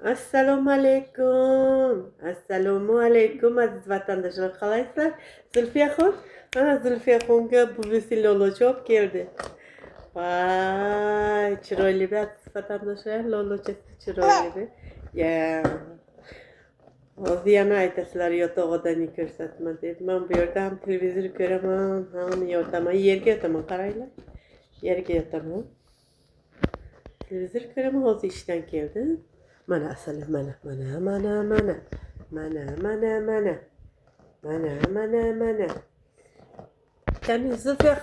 Esselamu Aleyküm. Esselamu Aleyküm aziz vatandaşlar. Kalayslar. Zülfiye Hun. Ana Zülfiye Hun'ga bu vesile çok geldi. Vay. Çiroylu bir aziz vatandaşlar. Lolo çesi çiroylu bir. Ya. O ziyana aytasılar yotoğudan yıkırsatma dedi. Ben bu yerde hem televizyon göremem. Hem yotamam. Yerge yotamam parayla. Yerge yotamam. Televizyon göremem. O işten geldi. Mana asal mana mana mana mana mana mana mana mana mana mana كان زلفيا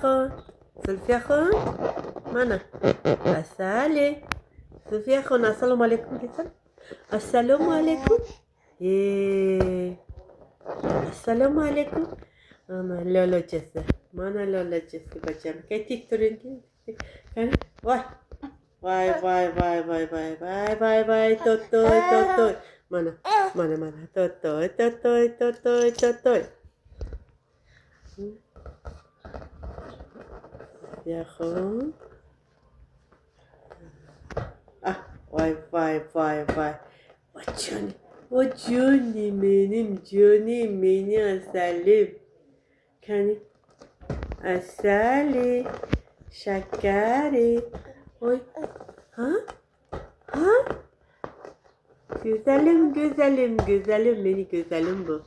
خان mana asale زلفيا خان السلام عليكم كيفك السلام عليكم السلام عليكم أنا لولا جسة mana لولا جسة بجام كيف ترين كان واي Vay vay vay vay vay vay vay vay totoy totoy mana mana totoy totoy totoy totoy Yakın ah vay vay vay vay o Johnny benim asalim kani asali şakari oy ha ha güzelim beni güzelim bu.